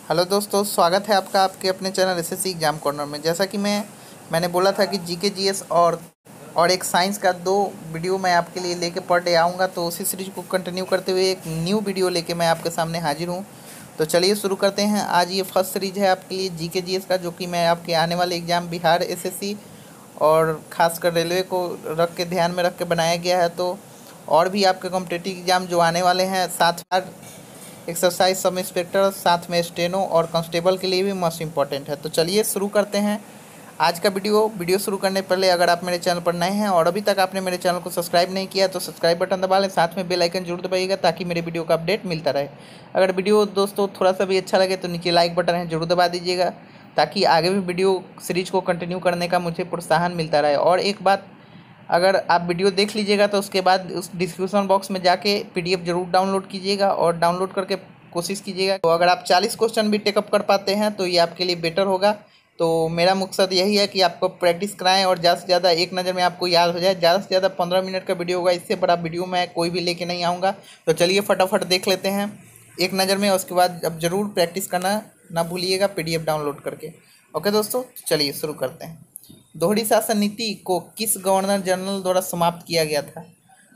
Hello दोस्तों, स्वागत है आपका आपके अपने चैनल एसएससी एग्जाम कॉर्नर में। जैसा कि मैंने बोला था कि जीके जीएस और एक साइंस का दो वीडियो मैं आपके लिए लेके पर डे आऊँगा, तो उसी सीरीज को कंटिन्यू करते हुए एक न्यू वीडियो लेके मैं आपके सामने हाजिर हूँ। तो चलिए शुरू करते हैं। आज ये फर्स्ट सीरीज है आपके लिए जीके जीएस का, जो कि मैं आपके आने वाले एग्ज़ाम बिहार एसएससी और ख़ासकर रेलवे को रख के ध्यान में रख के बनाया गया है। तो और भी आपके कॉम्पिटिटिव एग्ज़ाम जो आने वाले हैं, साथ एक्सरसाइज सब इंस्पेक्टर, साथ में स्टेनो और कांस्टेबल के लिए भी मस्ट इंपॉर्टेंट है। तो चलिए शुरू करते हैं आज का वीडियो शुरू करने पहले अगर आप मेरे चैनल पर नए हैं और अभी तक आपने मेरे चैनल को सब्सक्राइब नहीं किया तो सब्सक्राइब बटन दबा लें, साथ में बेल आइकन जरूर दबाइएगा ताकि मेरे वीडियो का अपडेट मिलता रहे। अगर वीडियो दोस्तों थोड़ा सा भी अच्छा लगे तो नीचे लाइक बटन है जरूर दबा दीजिएगा, ताकि आगे भी वीडियो सीरीज को कंटिन्यू करने का मुझे प्रोत्साहन मिलता रहे। और एक बात, अगर आप वीडियो देख लीजिएगा तो उसके बाद उस डिस्क्रिप्शन बॉक्स में जाके पीडीएफ जरूर डाउनलोड कीजिएगा और डाउनलोड करके कोशिश कीजिएगा। तो अगर आप 40 क्वेश्चन भी टेकअप कर पाते हैं तो ये आपके लिए बेटर होगा। तो मेरा मकसद यही है कि आपको प्रैक्टिस कराएं और ज़्यादा से ज़्यादा एक नज़र में आपको याद हो जाए। ज़्यादा से ज़्यादा 15 मिनट का वीडियो होगा, इससे बड़ा वीडियो मैं कोई भी लेके नहीं आऊँगा। तो चलिए फटाफट देख लेते हैं एक नज़र में, उसके बाद अब ज़रूर प्रैक्टिस करना ना भूलिएगा पीडीएफ डाउनलोड करके। ओके दोस्तों, चलिए शुरू करते हैं। दोहरी शासन नीति को किस गवर्नर जनरल द्वारा समाप्त किया गया था?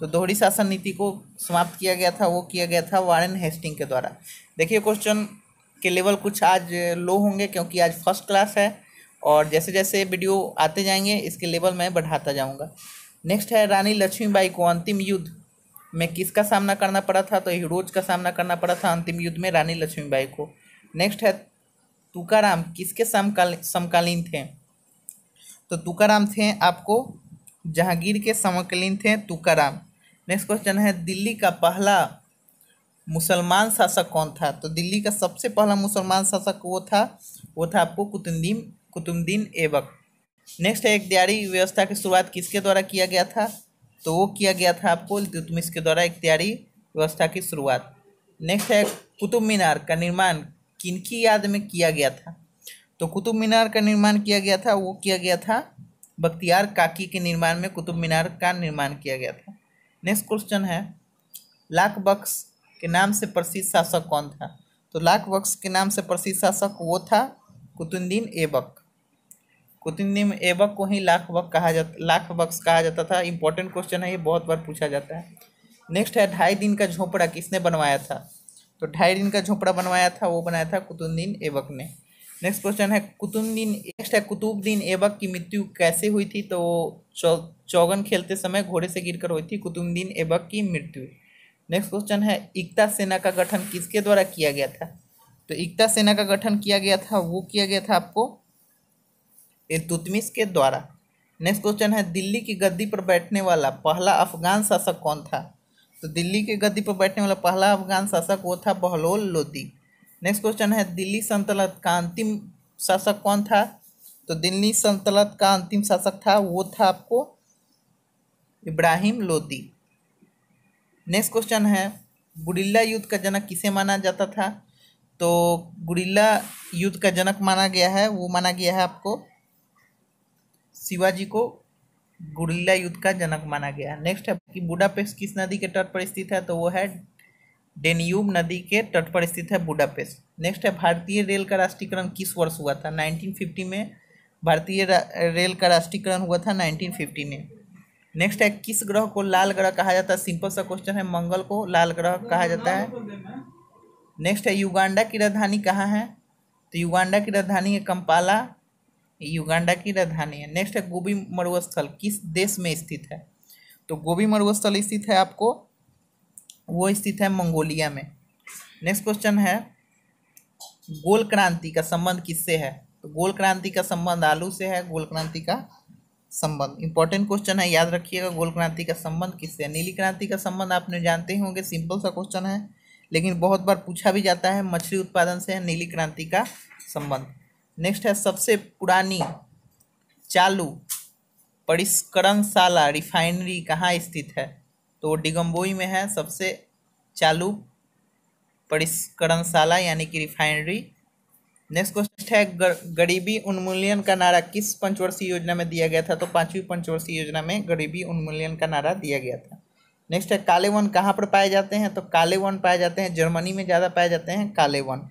तो दोहरी शासन नीति को समाप्त किया गया था, वो किया गया था वारेन हेस्टिंग के द्वारा। देखिए क्वेश्चन के लेवल कुछ आज लो होंगे क्योंकि आज फर्स्ट क्लास है, और जैसे जैसे वीडियो आते जाएंगे इसके लेवल मैं बढ़ाता जाऊंगा। नेक्स्ट है, रानी लक्ष्मीबाई को अंतिम युद्ध में किसका सामना करना पड़ा था? तो हीरोज का सामना करना पड़ा था अंतिम युद्ध में रानी लक्ष्मीबाई को। नेक्स्ट है, तुकाराम किसके समकालीन थे? तो तुकाराम थे आपको जहांगीर के समकालीन थे तुकाराम। नेक्स्ट क्वेश्चन है, दिल्ली का पहला मुसलमान शासक कौन था? तो दिल्ली का सबसे पहला मुसलमान शासक वो था आपको कुतुबुद्दीन ऐबक। नेक्स्ट है, एक दिहाड़ी व्यवस्था की शुरुआत किसके द्वारा किया गया था? तो वो किया गया था आपको इल्तुतमिश के द्वारा एक दिहाड़ी व्यवस्था की शुरुआत। नेक्स्ट है, कुतुब मीनार का निर्माण किनकी याद में किया गया था? तो कुतुब मीनार का निर्माण किया गया था, वो किया गया था बख्तियार काकी के निर्माण में कुतुब मीनार का निर्माण किया गया था। नेक्स्ट क्वेश्चन है, लाख बख्श के नाम से प्रसिद्ध शासक कौन था? तो लाख बख्श के नाम से प्रसिद्ध शासक वो था कुतुबुद्दीन ऐबक। कुतुबुद्दीन ऐबक को ही लाख बख्श कहा जाता था। इंपॉर्टेंट क्वेश्चन है ये, बहुत बार पूछा जाता है। नेक्स्ट है, 2.5 दिन का झोपड़ा किसने बनवाया था? तो 2.5 दिन का झोपड़ा बनवाया था, वो बनाया था कुतुबुद्दीन ऐबक ने। नेक्स्ट क्वेश्चन है, कुतुबुद्दीन ऐबक की मृत्यु कैसे हुई थी? तो चौगन खेलते समय घोड़े से गिरकर हुई थी कुतुबुद्दीन ऐबक की मृत्यु। नेक्स्ट क्वेश्चन है, एकता सेना का गठन किसके द्वारा किया गया था? तो एकता सेना का गठन किया गया था, वो किया गया था आपको इल्तुतमिश के द्वारा। नेक्स्ट क्वेश्चन है, दिल्ली की गद्दी पर बैठने वाला पहला अफगान शासक कौन था? तो दिल्ली की गद्दी पर बैठने वाला पहला अफगान शासक वो था बहलोल लोदी। नेक्स्ट क्वेश्चन है, दिल्ली सल्तनत का अंतिम शासक कौन था? तो दिल्ली सल्तनत का अंतिम शासक था वो था आपको इब्राहिम लोदी। नेक्स्ट क्वेश्चन है, गुरिल्ला युद्ध का जनक किसे माना जाता था? तो गुरिल्ला युद्ध का जनक माना गया है, वो माना गया है आपको शिवाजी को गुरिल्ला युद्ध का जनक माना गया है। नेक्स्ट है कि बुडापेस्ट किस नदी के तट पर स्थित है? तो वो है डेन्यूब नदी के तट पर स्थित है बुडापेस्ट। नेक्स्ट है, भारतीय रेल का राष्ट्रीयकरण किस वर्ष हुआ था? 1950 में भारतीय रेल का राष्ट्रीयकरण हुआ था 1950 में। नेक्स्ट है, किस ग्रह को लाल ग्रह कहा जाता है? सिंपल सा क्वेश्चन है, मंगल को लाल ग्रह कहा जाता है। नेक्स्ट है, युगांडा की राजधानी कहाँ है? तो युगांडा की राजधानी है कंपाला, युगांडा की राजधानी है। नेक्स्ट है, गोबी मरुस्थल किस देश में स्थित है? तो गोबी मरुस्थल स्थित है आपको, वो स्थित है मंगोलिया में। नेक्स्ट क्वेश्चन है, गोल क्रांति का संबंध किससे है? तो गोल क्रांति का संबंध आलू से है। गोल क्रांति का संबंध इंपॉर्टेंट क्वेश्चन है, याद रखिएगा। गोल क्रांति का संबंध किससे है? नीली क्रांति का संबंध आपने जानते ही होंगे, सिंपल सा क्वेश्चन है लेकिन बहुत बार पूछा भी जाता है। मछली उत्पादन से है नीली क्रांति का संबंध। नेक्स्ट है, सबसे पुरानी चालू परिष्करणशाला रिफाइनरी कहाँ स्थित है? तो डिगम्बोई में है सबसे चालू परिष्करणशाला यानी कि रिफाइनरी। नेक्स्ट क्वेश्चन है, गरीबी उन्मूलन का नारा किस पंचवर्षीय योजना में दिया गया था? तो 5वीं पंचवर्षीय योजना में गरीबी उन्मूलन का नारा दिया गया था। नेक्स्ट है, काले वन कहाँ पर पाए जाते हैं? तो काले वन पाए जाते हैं जर्मनी में, ज़्यादा पाए जाते हैं काले वन।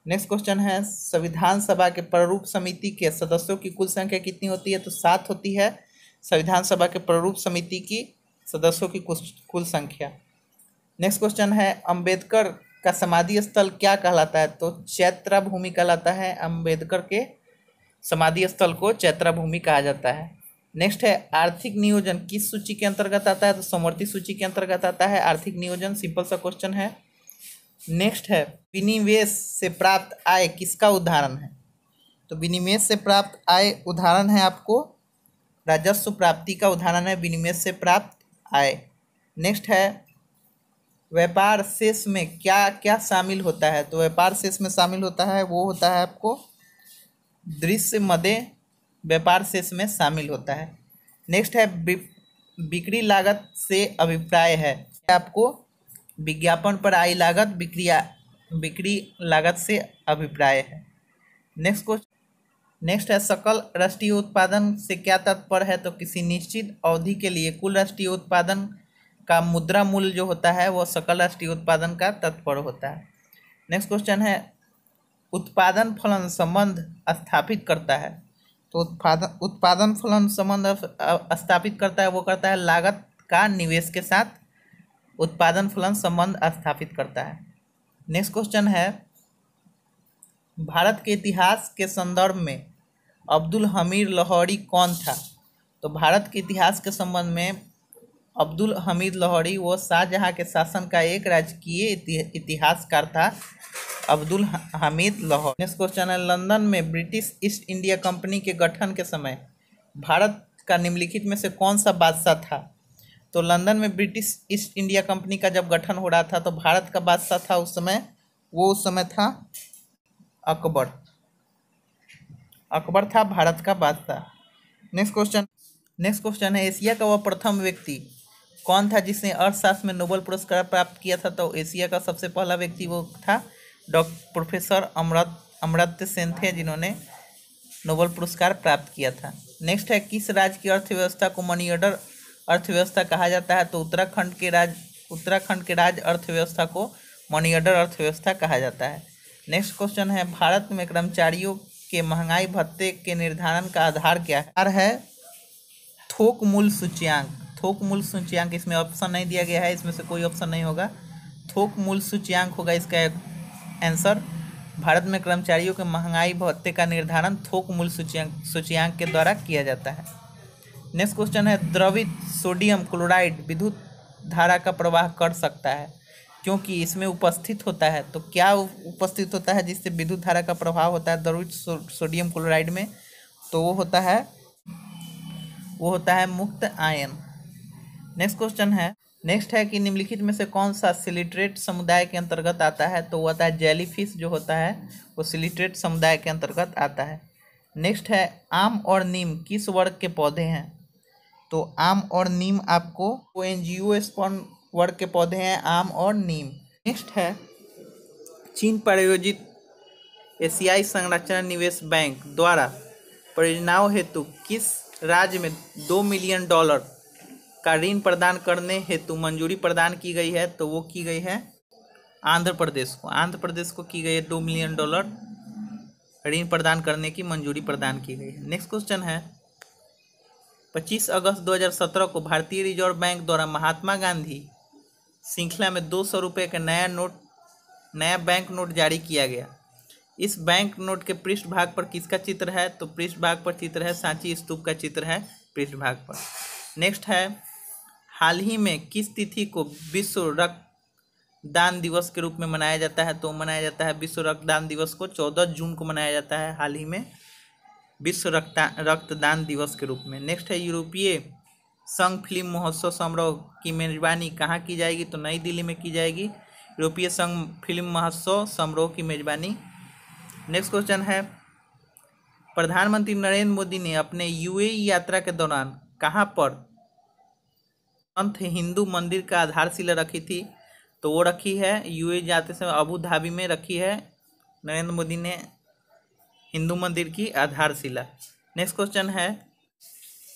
नेक्स्ट क्वेश्चन है संविधान सभा के प्रारूप समिति के सदस्यों की कुल संख्या कितनी होती है? तो 7 होती है संविधान सभा के प्रारूप समिति की सदस्यों की कुल संख्या। नेक्स्ट क्वेश्चन है अंबेडकर का समाधि स्थल क्या कहलाता है? तो चैत्रा भूमि कहलाता है। अंबेडकर के समाधि स्थल को चैत्रा भूमि कहा जाता है। नेक्स्ट है आर्थिक नियोजन किस सूची के अंतर्गत आता है? तो समवर्ती सूची के अंतर्गत आता है आर्थिक नियोजन। सिंपल सा क्वेश्चन है। नेक्स्ट है विनिवेश से प्राप्त आय किसका उदाहरण है? तो विनिवेश से प्राप्त आय उदाहरण है आपको राजस्व प्राप्ति का उदाहरण है विनिवेश से प्राप्त आय। नेक्स्ट है व्यापार शेष में क्या क्या शामिल होता है? तो व्यापार शेष में शामिल होता है वो होता है आपको दृश्य मदेय व्यापार शेष में शामिल होता है। नेक्स्ट है बिक्री लागत से अभिप्राय है आपको विज्ञापन पर आई लागत बिक्री लागत से अभिप्राय है। नेक्स्ट है सकल राष्ट्रीय उत्पादन से क्या तात्पर्य है? तो किसी निश्चित अवधि के लिए कुल राष्ट्रीय उत्पादन का मुद्रा मूल्य जो होता है वह सकल राष्ट्रीय उत्पादन का तात्पर्य होता है। नेक्स्ट क्वेश्चन है उत्पादन फलन संबंध स्थापित करता है। तो उत्पादन फलन संबंध स्थापित करता है वो करता है लागत का निवेश के साथ उत्पादन फलन संबंध स्थापित करता है। नेक्स्ट क्वेश्चन है भारत के इतिहास के संदर्भ में अब्दुल हमीद लाहौरी कौन था? तो भारत के इतिहास के संबंध में अब्दुल हमीद लाहौरी वो शाहजहां के शासन का एक राजकीय इतिहासकार था अब्दुल हमीद लाहौरी। नेक्स्ट क्वेश्चन है लंदन में ब्रिटिश ईस्ट इंडिया कंपनी के गठन के समय भारत का निम्नलिखित में से कौन सा बादशाह था? तो लंदन में ब्रिटिश ईस्ट इंडिया कंपनी का जब गठन हो रहा था तो भारत का बादशाह था उस समय था अकबर। अकबर था भारत का बादशाह। नेक्स्ट क्वेश्चन है एशिया का वह प्रथम व्यक्ति कौन था जिसने अर्थशास्त्र में नोबेल पुरस्कार प्राप्त किया था? तो एशिया का सबसे पहला व्यक्ति वो था प्रोफेसर अमर्त्य सेन थे जिन्होंने नोबेल पुरस्कार प्राप्त किया था। नेक्स्ट है किस राज्य की अर्थव्यवस्था को मनी ऑर्डर अर्थव्यवस्था कहा जाता है? तो उत्तराखंड के राज्य अर्थव्यवस्था को मनी ऑर्डर अर्थव्यवस्था कहा जाता है। नेक्स्ट क्वेश्चन है भारत में कर्मचारियों के महंगाई भत्ते के निर्धारण का आधार क्या है? थोक मूल्य सूचकांक। थोक मूल्य सूचकांक इसमें ऑप्शन नहीं दिया गया है, इसमें से कोई ऑप्शन नहीं होगा। थोक मूल्य सूचकांक होगा इसका आंसर। भारत में कर्मचारियों के महंगाई भत्ते का निर्धारण थोक मूल्य सूचकांक के द्वारा किया जाता है। नेक्स्ट क्वेश्चन है द्रवित सोडियम क्लोराइड विद्युत धारा का प्रवाह कर सकता है क्योंकि इसमें उपस्थित होता है। तो क्या उपस्थित होता है जिससे विद्युत धारा का प्रभाव होता है द्रवित सोडियम क्लोराइड में? तो वो होता है मुक्त आयन। नेक्स्ट है कि निम्नलिखित में से कौन सा सिलिट्रेट समुदाय के अंतर्गत आता है? तो वो होता है जेलीफिश जो होता है वो सिलिट्रेट समुदाय के अंतर्गत आता है। नेक्स्ट है आम और नीम किस वर्ग के पौधे हैं? तो आम और नीम आपको एंजियोस्पर्म वर्ग के पौधे हैं आम और नीम। नेक्स्ट है चीन प्रायोजित एशियाई संरचना निवेश बैंक द्वारा परियोजनाओं हेतु किस राज्य में $2 मिलियन का ऋण प्रदान करने हेतु मंजूरी प्रदान की गई है? तो वो की गई है आंध्र प्रदेश को की गई है $2 मिलियन ऋण प्रदान करने की मंजूरी प्रदान की गई है। नेक्स्ट क्वेश्चन है 25 अगस्त 2017 को भारतीय रिजर्व बैंक द्वारा महात्मा गांधी श्रृंखला में 200 रुपये का नया बैंक नोट जारी किया गया। इस बैंक नोट के पृष्ठ भाग पर किसका चित्र है? तो पृष्ठ भाग पर चित्र है सांची स्तूप का चित्र है पृष्ठ भाग पर। नेक्स्ट है हाल ही में किस तिथि को विश्व रक्तदान दिवस के रूप में मनाया जाता है? तो मनाया जाता है विश्व रक्तदान दिवस को 14 जून को मनाया जाता है हाल ही में विश्व रक्तदान दिवस के रूप में। नेक्स्ट है यूरोपीय संघ फिल्म महोत्सव समारोह की मेजबानी कहाँ की जाएगी? तो नई दिल्ली में की जाएगी यूरोपीय संघ फिल्म महोत्सव समारोह की मेजबानी। नेक्स्ट क्वेश्चन है प्रधानमंत्री नरेंद्र मोदी ने अपने यूएई यात्रा के दौरान कहाँ पर संत हिंदू मंदिर का आधारशिला रखी थी? तो वो रखी है यूएई जाते समय अबू धाबी में रखी है नरेंद्र मोदी ने हिंदू मंदिर की आधारशिला। नेक्स्ट क्वेश्चन है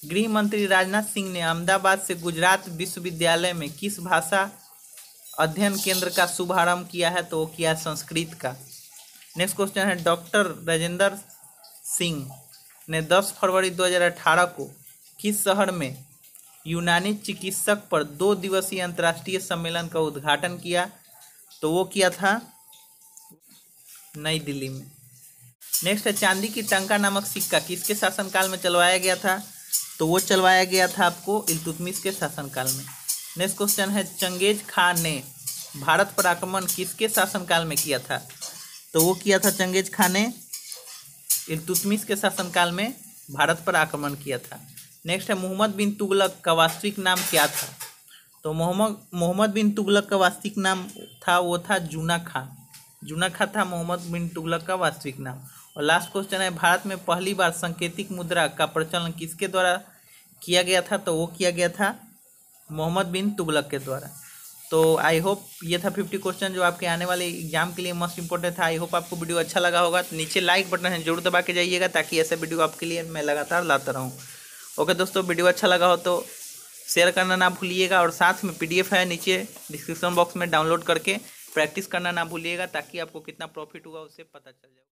गृह मंत्री राजनाथ सिंह ने अहमदाबाद से गुजरात विश्वविद्यालय में किस भाषा अध्ययन केंद्र का शुभारंभ किया है? तो वो किया संस्कृत का। नेक्स्ट क्वेश्चन है डॉक्टर राजेंद्र सिंह ने 10 फरवरी 2018 को किस शहर में यूनानी चिकित्सक पर 2 दिवसीय अंतर्राष्ट्रीय सम्मेलन का उद्घाटन किया? तो वो किया था नई दिल्ली में। नेक्स्ट है चांदी की टंका नामक सिक्का किसके शासनकाल में चलवाया गया था? तो वो चलवाया गया था आपको इल्तुतमिश के शासनकाल में। नेक्स्ट क्वेश्चन है चंगेज खान ने भारत पर आक्रमण किसके शासनकाल में किया था? तो वो किया था चंगेज खान ने इल्तुतमिश के शासनकाल में भारत पर आक्रमण किया था। नेक्स्ट है मोहम्मद बिन तुगलक का वास्तविक नाम क्या था? तो मोहम्मद बिन तुगलक का वास्तविक नाम था वो था जूना खां। जूना खां था मोहम्मद बिन तुगलक का वास्तविक नाम। और लास्ट क्वेश्चन है भारत में पहली बार सांकेतिक मुद्रा का प्रचलन किसके द्वारा किया गया था? तो वो किया गया था मोहम्मद बिन तुगलक के द्वारा। तो आई होप ये था 50 क्वेश्चन जो आपके आने वाले एग्जाम के लिए मोस्ट इंपॉर्टेंट था। आई होप आपको वीडियो अच्छा लगा होगा। तो नीचे लाइक बटन है जरूर दबा के जाइएगा ताकि ऐसे वीडियो आपके लिए मैं लगातार लाता रहूँ। ओके दोस्तों, वीडियो अच्छा लगा हो तो शेयर करना ना भूलिएगा और साथ में PDF है नीचे डिस्क्रिप्शन बॉक्स में डाउनलोड करके प्रैक्टिस करना ना भूलिएगा ताकि आपको कितना प्रॉफिट हुआ उससे पता चल जाए।